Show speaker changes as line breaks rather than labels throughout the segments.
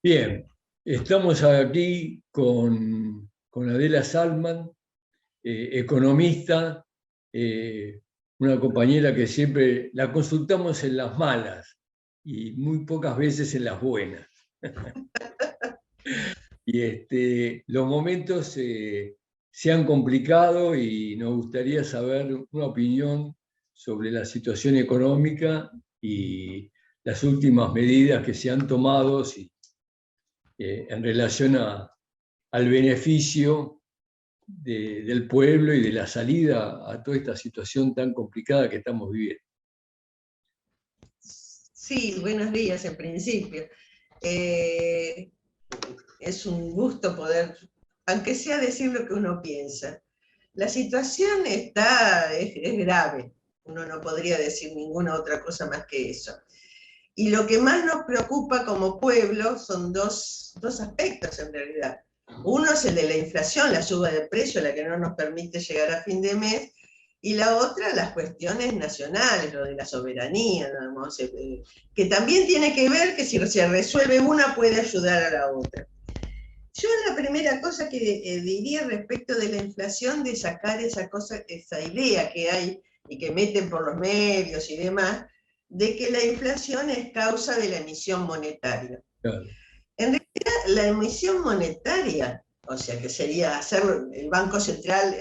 Bien, estamos aquí con Adela Salman, economista, una compañera que siempre la consultamos en las malas y muy pocas veces en las buenas. Y los momentos se han complicado y nos gustaría saber una opinión sobre la situación económica y las últimas medidas que se han tomado en relación al beneficio del pueblo y de la salida a toda esta situación tan complicada que estamos viviendo.
Sí, buenos días en principio. Es un gusto poder, aunque sea decir lo que uno piensa. La situación es grave, uno no podría decir ninguna otra cosa más que eso. Y lo que más nos preocupa como pueblo son dos aspectos en realidad. Uno es el de la inflación, la suba de precio, la que no nos permite llegar a fin de mes, y la otra, las cuestiones nacionales, lo de la soberanía, digamos, que también tiene que ver que si se resuelve una puede ayudar a la otra. Yo la primera cosa que diría respecto de la inflación, de sacar esa idea que hay y que meten por los medios y demás, de que la inflación es causa de la emisión monetaria.
Claro.
En realidad, la emisión monetaria, o sea, que sería hacer el Banco Central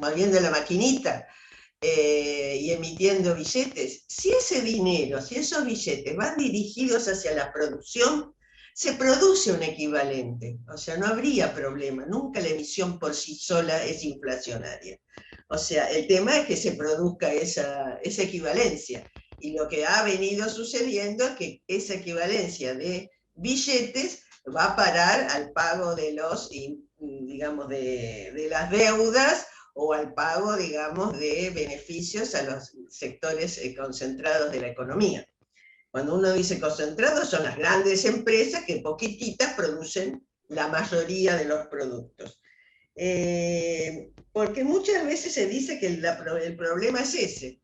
moviendo la maquinita y emitiendo billetes, si ese dinero, si esos billetes van dirigidos hacia la producción, se produce un equivalente, o sea, no habría problema, nunca la emisión por sí sola es inflacionaria. O sea, el tema es que se produzca esa equivalencia, y lo que ha venido sucediendo es que esa equivalencia de billetes va a parar al pago de los, digamos, de las deudas, o al pago, digamos, de beneficios a los sectores concentrados de la economía. Cuando uno dice concentrados, son las grandes empresas que poquititas producen la mayoría de los productos. Porque muchas veces se dice que el problema es ese,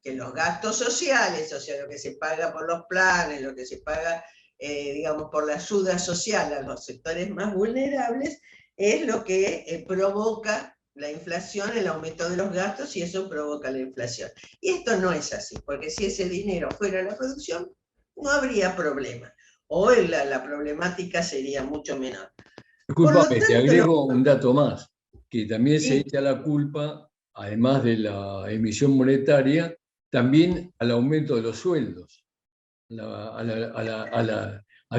que los gastos sociales, o sea, lo que se paga por los planes, lo que se paga, digamos, por la ayuda social a los sectores más vulnerables, es lo que provoca la inflación, el aumento de los gastos, y eso provoca la inflación. Y esto no es así, porque si ese dinero fuera la producción, no habría problema, o la problemática sería mucho menor.
Disculpame, te agrego un dato más, que también se
Sí.
echa la culpa, además de la emisión monetaria, también al aumento de los sueldos, a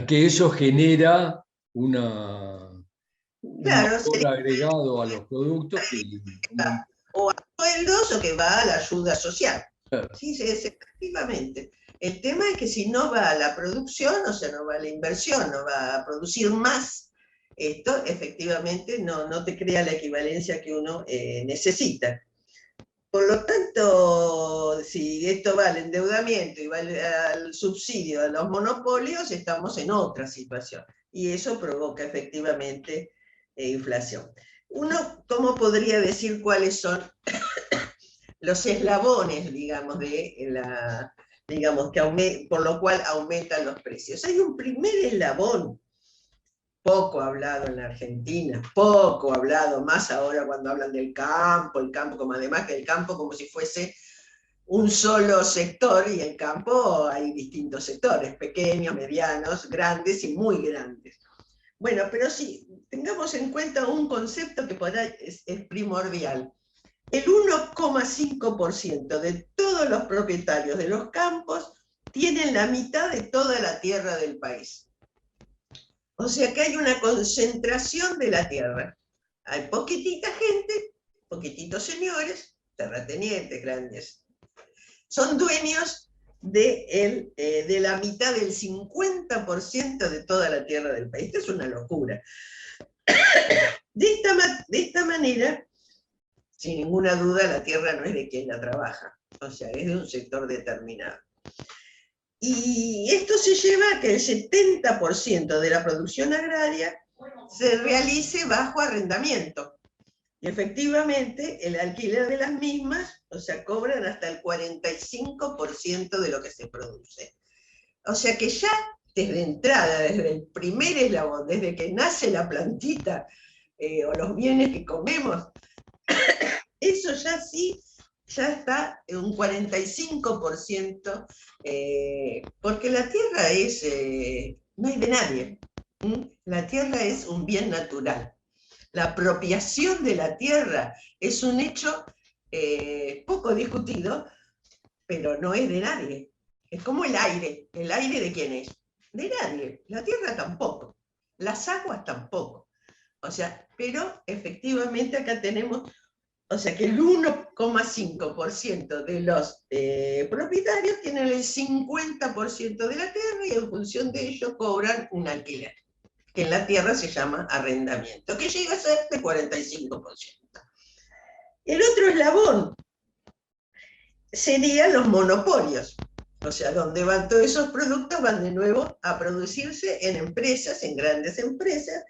que eso genera un
Claro,
valor agregado a los productos
o a sueldos o que va a la ayuda social.
claro.
Sí, efectivamente. El tema es que si no va a la producción, o sea, no va a la inversión, no va a producir más, esto efectivamente no te crea la equivalencia que uno necesita. Por lo tanto, si esto va al endeudamiento y va al subsidio a los monopolios, estamos en otra situación. Y eso provoca efectivamente inflación. Uno, ¿cómo podría decir cuáles son los eslabones, digamos, por lo cual aumentan los precios? Hay un primer eslabón, poco hablado en la Argentina, poco hablado, más ahora cuando hablan del campo, el campo como además que el campo como si fuese un solo sector, y el campo hay distintos sectores, pequeños, medianos, grandes y muy grandes. Bueno, pero sí, tengamos en cuenta un concepto que por ahí es primordial. El 1,5% de todos los propietarios de los campos tienen la mitad de toda la tierra del país. O sea que hay una concentración de la tierra. Hay poquitita gente, poquititos señores, terratenientes grandes. Son dueños de la mitad del 50% de toda la tierra del país. Esto es una locura. De esta manera, sin ninguna duda, la tierra no es de quien la trabaja, o sea, es de un sector determinado. Y esto se lleva a que el 70% de la producción agraria se realice bajo arrendamiento. Y efectivamente, el alquiler de las mismas, o sea, cobran hasta el 45% de lo que se produce. O sea que ya desde entrada, desde el primer eslabón, desde que nace la plantita, o los bienes que comemos, eso ya sí, ya está en un 45%, porque la tierra es, no hay de nadie. La tierra es un bien natural. La apropiación de la tierra es un hecho poco discutido, pero no es de nadie. Es como el aire. ¿El aire de quién es? De nadie. La tierra tampoco. Las aguas tampoco. O sea, pero efectivamente acá tenemos, o sea que el 1,5% de los propietarios tienen el 50% de la tierra y en función de ello cobran un alquiler, que en la tierra se llama arrendamiento, que llega a ser de 45%. El otro eslabón serían los monopolios, o sea, donde van todos esos productos, van de nuevo a producirse en empresas, en grandes empresas,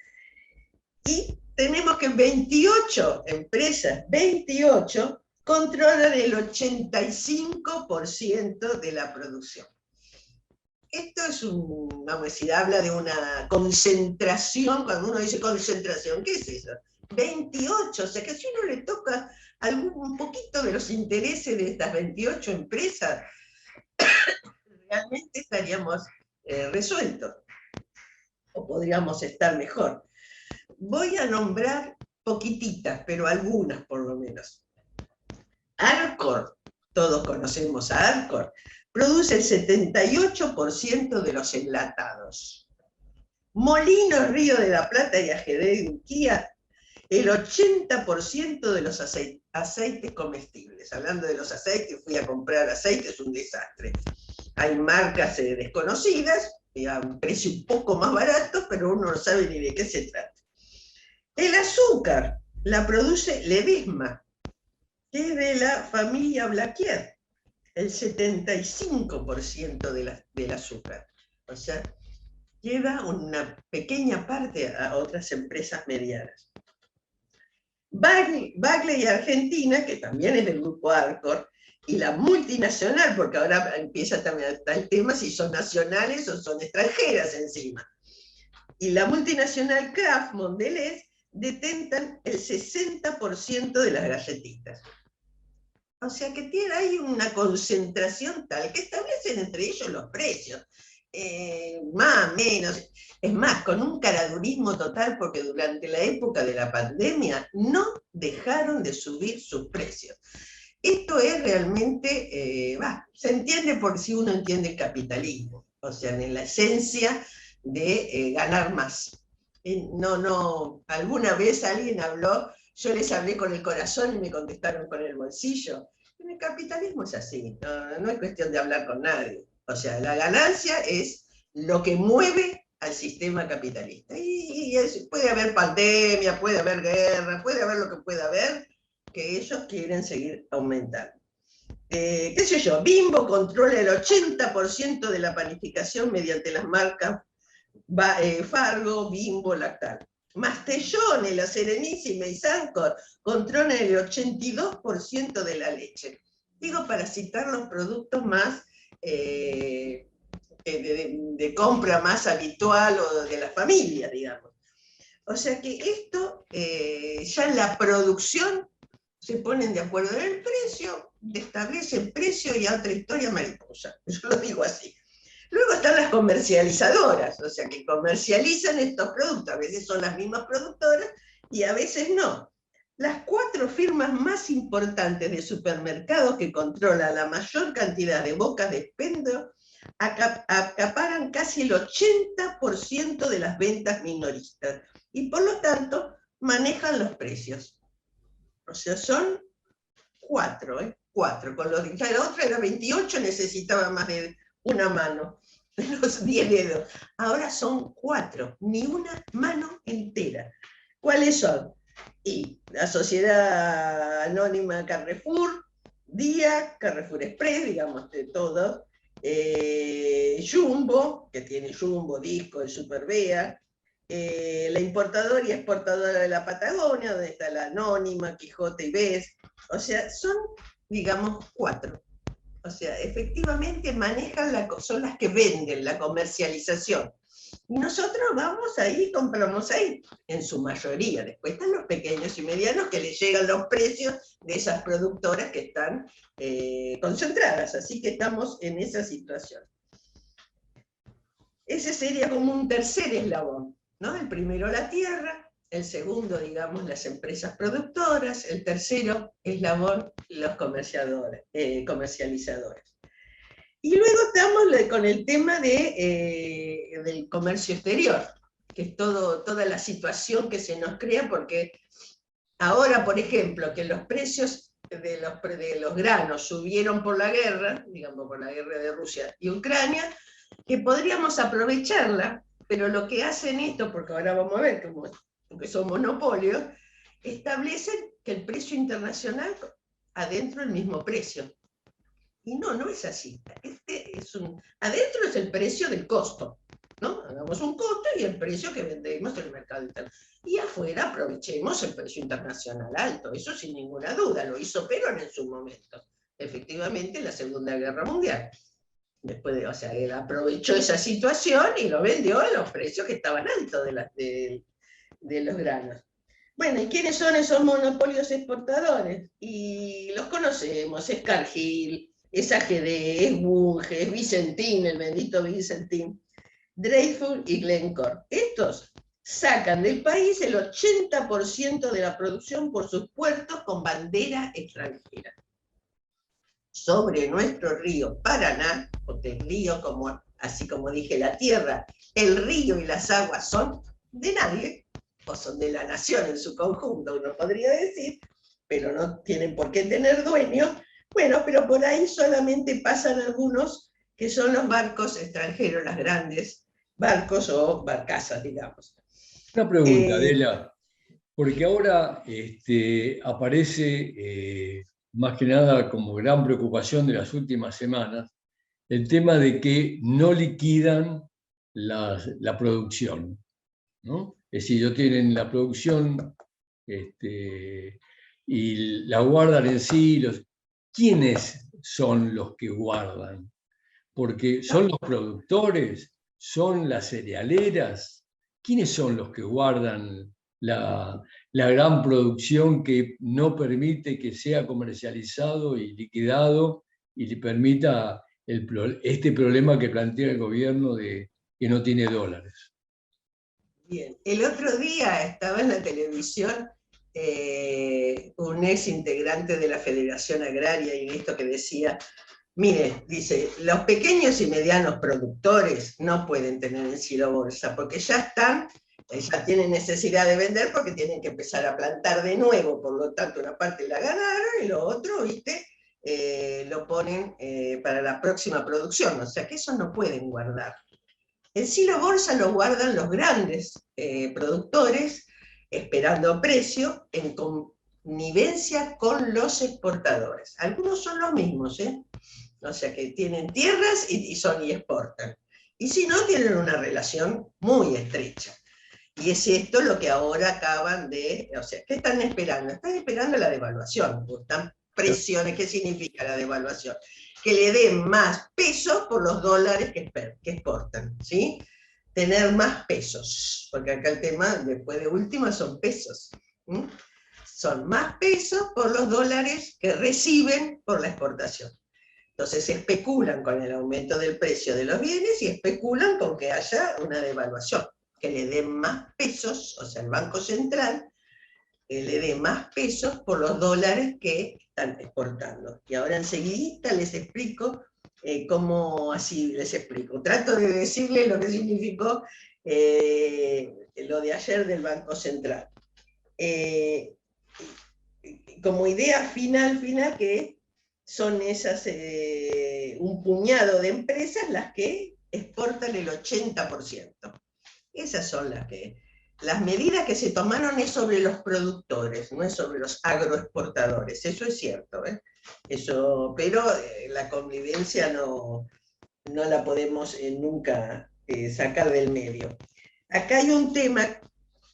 y tenemos que 28 empresas, 28, controlan el 85% de la producción. Esto es vamos a decir, habla de una concentración. Cuando uno dice concentración, ¿qué es eso? 28, o sea que si uno le toca un poquito de los intereses de estas 28 empresas, realmente estaríamos resueltos, o podríamos estar mejor. Voy a nombrar poquititas, pero algunas por lo menos. Arcor, todos conocemos a Arcor, produce el 78% de los enlatados. Molinos Río de la Plata y Ajedrez de Urquía, el 80% de los aceites comestibles. Hablando de los aceites, fui a comprar aceite, es un desastre. Hay marcas desconocidas, a un precio un poco más barato, pero uno no sabe ni de qué se trata. El azúcar la produce Ledesma, que es de la familia Blaquier, el 75% del azúcar. O sea, lleva una pequeña parte a otras empresas medianas. Bagley Argentina, que también es del grupo Arcor, y la multinacional, porque ahora empieza también el tema si son nacionales o son extranjeras encima. Y la multinacional Kraft Mondelez detentan el 60% de las galletitas. O sea que hay una concentración tal que establecen entre ellos los precios. Más, menos. Es más, con un caradurismo total, porque durante la época de la pandemia no dejaron de subir sus precios. Esto es realmente, se entiende porque si uno entiende el capitalismo, o sea, en la esencia de ganar más. Alguna vez alguien habló, yo les hablé con el corazón y me contestaron con el bolsillo. En el capitalismo es así, no es cuestión de hablar con nadie. O sea, la ganancia es lo que mueve al sistema capitalista. Y puede haber pandemia, puede haber guerra, puede haber lo que pueda haber, que ellos quieren seguir aumentando. ¿Qué sé yo? Bimbo controla el 80% de la panificación mediante las marcas Fargo, Bimbo, Lactal. Mastellone, La Serenísima y Sancor controlan el 82% de la leche. Digo, para citar los productos más de compra más habitual o de la familia, digamos. O sea que esto, ya en la producción, se ponen de acuerdo en el precio, establecen precio y otra historia mariposa. Yo lo digo así. Luego están las comercializadoras, o sea, que comercializan estos productos. A veces son las mismas productoras y a veces no. Las 4 firmas más importantes de supermercados que controlan la mayor cantidad de bocas de expendio acaparan casi el 80% de las ventas minoristas y por lo tanto manejan los precios. O sea, son 4, 4. Con ya la otra era 28, necesitaba más de una mano, de los 10 dedos. Ahora son 4, ni una mano entera. ¿Cuáles son? Y la Sociedad Anónima Carrefour, Día, Carrefour Express, digamos, de todos, Jumbo, que tiene Jumbo, Disco, el Super Bea, la importadora y exportadora de la Patagonia, donde está la Anónima, Quijote y Bes. O sea, son, digamos, 4. O sea, efectivamente manejan son las que venden la comercialización. Y nosotros vamos ahí, compramos ahí, en su mayoría. Después están los pequeños y medianos que les llegan los precios de esas productoras que están concentradas. Así que estamos en esa situación. Ese sería como un tercer eslabón, ¿no? El primero la tierra, el segundo, digamos, las empresas productoras, el tercero eslabón, los comercializadores. Y luego estamos con el tema del comercio exterior, que es toda la situación que se nos crea, porque ahora, por ejemplo, que los precios de los granos subieron por la guerra, digamos, por la guerra de Rusia y Ucrania, que podríamos aprovecharla, pero lo que hacen esto, porque ahora vamos a ver, porque son monopolios, establecen que el precio internacional adentro el mismo precio. Y no es así. Adentro es el precio del costo, ¿no? Hagamos un costo y el precio que vendemos en el mercado interno. Y afuera aprovechemos el precio internacional alto, eso sin ninguna duda, lo hizo Perón en su momento, efectivamente en la Segunda Guerra Mundial. Después o sea, él aprovechó esa situación y lo vendió a los precios que estaban altos de los granos. Bueno, ¿y quiénes son esos monopolios exportadores? Y los conocemos, es Cargill, es AGD, es Bunge, es Vicentín, el bendito Vicentín, Dreyfus y Glencore. Estos sacan del país el 80% de la producción por sus puertos con bandera extranjera. Sobre nuestro río Paraná, porque el río, así como dije, la tierra, el río y las aguas son de nadie, o son de la nación en su conjunto, uno podría decir, pero no tienen por qué tener dueños. Bueno, pero por ahí solamente pasan algunos que son los barcos extranjeros, las grandes barcos o barcazas, digamos.
Una pregunta, Adela, porque ahora aparece más que nada como gran preocupación de las últimas semanas el tema de que no liquidan la producción, ¿no? Es decir, ellos tienen la producción y la guardan en sí. ¿Quiénes son los que guardan? Porque son los productores, son las cerealeras. ¿Quiénes son los que guardan la gran producción que no permite que sea comercializado y liquidado y le permita este problema que plantea el gobierno de que no tiene dólares?
Bien, el otro día estaba en la televisión un ex integrante de la Federación Agraria y esto que decía, mire, dice, los pequeños y medianos productores no pueden tener en silo bolsa porque ya tienen necesidad de vender porque tienen que empezar a plantar de nuevo, por lo tanto una parte la ganaron y lo otro, ¿viste? Lo ponen para la próxima producción, o sea que eso no pueden guardar. El silo bolsa lo guardan los grandes productores, esperando precio, en connivencia con los exportadores. Algunos son los mismos, o sea que tienen tierras y exportan. Y si no, tienen una relación muy estrecha. Y es esto lo que ahora acaban o sea, ¿qué están esperando? Están esperando la devaluación, están presiones. ¿Qué significa la devaluación? Que le den más pesos por los dólares que exportan, ¿sí? Tener más pesos, porque acá el tema, después de última, son pesos. ¿Sí? Son más pesos por los dólares que reciben por la exportación. Entonces especulan con el aumento del precio de los bienes y especulan con que haya una devaluación, que le den más pesos, o sea, el Banco Central le dé más pesos por los dólares que están exportando. Y ahora enseguida les explico cómo así les explico. Trato de decirles lo que significó lo de ayer del Banco Central. Como idea final, que son esas, un puñado de empresas las que exportan el 80%. Esas son las medidas que se tomaron es sobre los productores, no es sobre los agroexportadores, eso es cierto, pero la convivencia no la podemos nunca sacar del medio. Acá hay un tema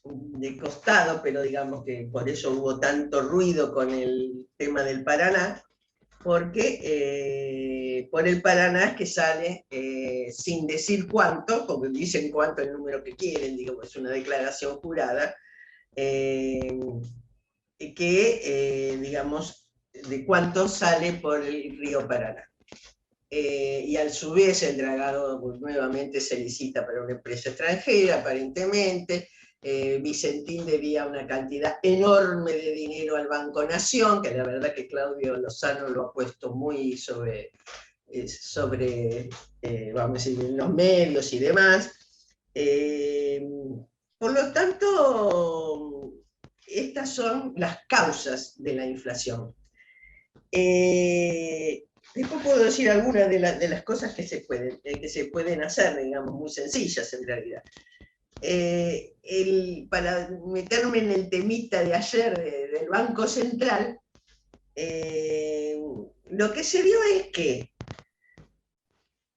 de costado, pero digamos que por eso hubo tanto ruido con el tema del Paraná, porque por el Paraná es que sale, sin decir cuánto, porque dicen cuánto el número que quieren, digo, es una declaración jurada, digamos, de cuánto sale por el río Paraná. Y a su vez el dragado pues, nuevamente se licita para una empresa extranjera, aparentemente. Vicentín debía una cantidad enorme de dinero al Banco Nación, que la verdad que Claudio Lozano lo ha puesto muy sobre vamos a decir, en los medios y demás. Por lo tanto, estas son las causas de la inflación. Después puedo decir algunas de las cosas que se pueden hacer, digamos, muy sencillas en realidad. Para meterme en el temita de ayer del Banco Central, lo que se vio es que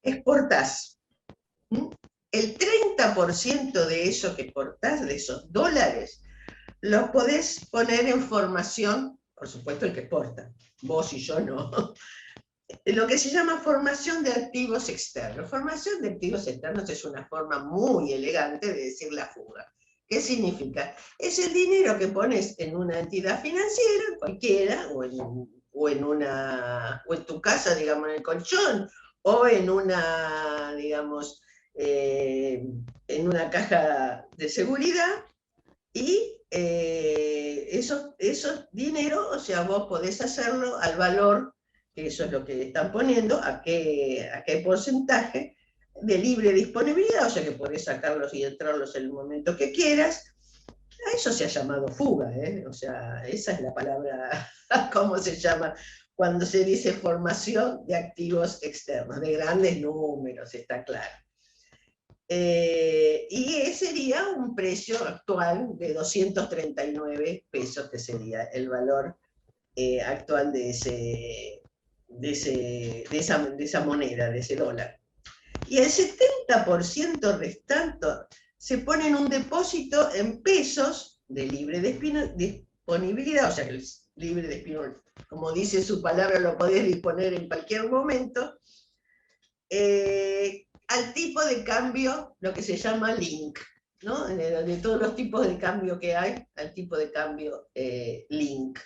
exportás. El 30% de eso que exportás, de esos dólares, los podés poner en formación, por supuesto el que exporta, vos y yo no, lo que se llama formación de activos externos. Formación de activos externos es una forma muy elegante de decir la fuga. ¿Qué significa? Es el dinero que pones en una entidad financiera, cualquiera, o en tu casa, digamos, en el colchón, o en una, digamos, en una caja de seguridad, y esos dinero, o sea, vos podés hacerlo al valor, que eso es lo que están poniendo, a qué porcentaje de libre disponibilidad, o sea que podés sacarlos y entrarlos en el momento que quieras. A eso se ha llamado fuga, o sea, esa es la palabra, ¿cómo se llama? Cuando se dice formación de activos externos, de grandes números, está claro. Y sería un precio actual de 239 pesos, que sería el valor actual de esa moneda, de ese dólar. Y el 70% restante se pone en un depósito en pesos de libre disponibilidad, o sea que el libre disponibilidad, como dice su palabra, lo podés disponer en cualquier momento, al tipo de cambio, lo que se llama link, ¿no? De todos los tipos de cambio que hay, al tipo de cambio link,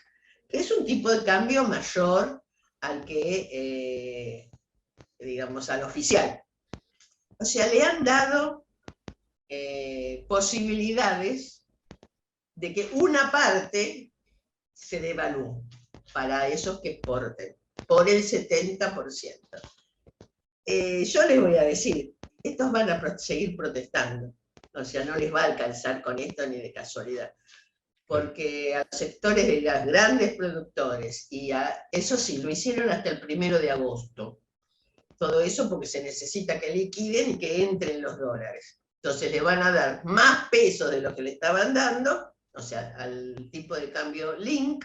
que es un tipo de cambio mayor al que, digamos, al oficial. O sea, le han dado posibilidades de que una parte se devalúe para esos que exporten, por el 70%. Yo les voy a decir, estos van a seguir protestando, o sea, no les va a alcanzar con esto ni de casualidad, porque a los sectores de los grandes productores, y eso sí, lo hicieron hasta el 1 de agosto, todo eso porque se necesita que liquiden y que entren los dólares. Entonces le van a dar más pesos de lo que le estaban dando, o sea, al tipo de cambio link,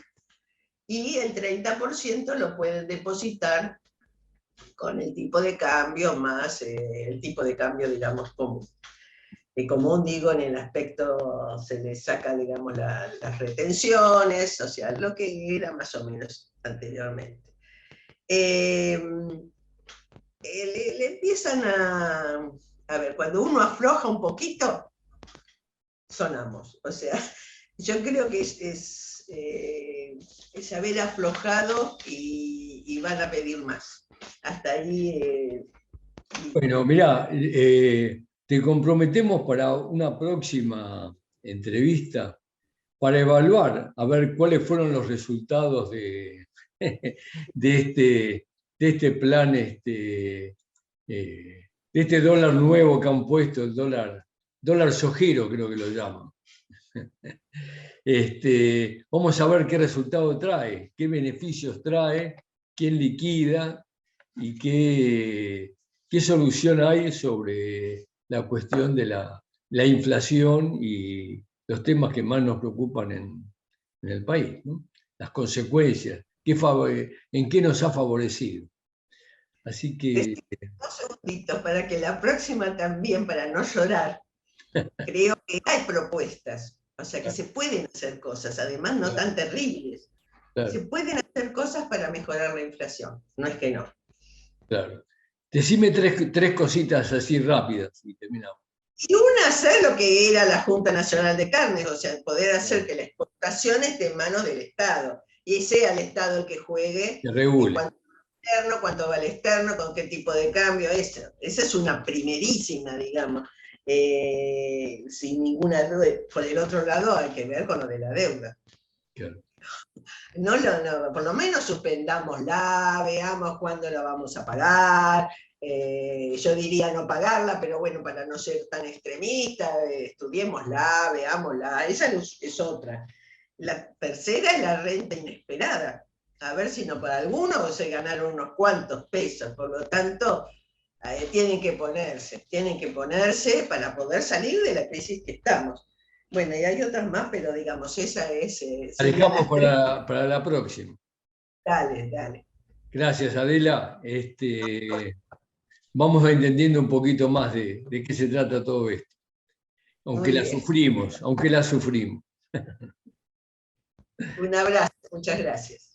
y el 30% lo pueden depositar con el tipo de cambio más el tipo de cambio, digamos, común. Y común, digo, en el aspecto, se le saca, digamos, las retenciones, o sea, lo que era más o menos anteriormente. Le empiezan a ver, cuando uno afloja un poquito, sonamos. O sea, yo creo que es haber aflojado y van a pedir más. Hasta ahí.
Bueno, mirá, te comprometemos para una próxima entrevista para evaluar, a ver cuáles fueron los resultados de este plan, de este dólar nuevo que han puesto, el dólar sojero, creo que lo llaman. Vamos a ver qué resultado trae, qué beneficios trae, quién liquida y qué solución hay sobre la cuestión de la inflación y los temas que más nos preocupan en el país, ¿no? Las consecuencias, en qué nos ha favorecido. Así que...
2 segunditos para que la próxima también, para no llorar, creo que hay propuestas. O sea, que se pueden hacer cosas, además no tan terribles. Claro. Se pueden hacer cosas para mejorar la inflación, no es que no.
claro. Decime tres cositas así rápidas y terminamos.
Y una, hacer lo que era la Junta Nacional de Carnes, o sea, poder hacer que la exportación esté en manos del Estado, y sea el Estado el que juegue
Que
en
regule.
cuánto va el externo, con qué tipo de cambio, esa es una primerísima, digamos. Sin ninguna duda. Por el otro lado, hay que ver con lo de la deuda.
Claro.
No, por lo menos suspendámosla, veamos cuándo la vamos a pagar. Yo diría no pagarla, pero bueno, para no ser tan extremista, estudiémosla, veámosla. Esa es otra. La tercera es la renta inesperada. A ver si no para algunos se ganaron unos cuantos pesos. Por lo tanto, tienen que ponerse para poder salir de la crisis que estamos. Bueno, y hay otras más, pero digamos, esa es...
La
serían
dejamos
las tres.
para la próxima.
Dale, dale.
Gracias, Adela. Vamos entendiendo un poquito más de qué se trata todo esto. Aunque
Muy
la
bien.
sufrimos, aunque la sufrimos.
Un abrazo, muchas gracias.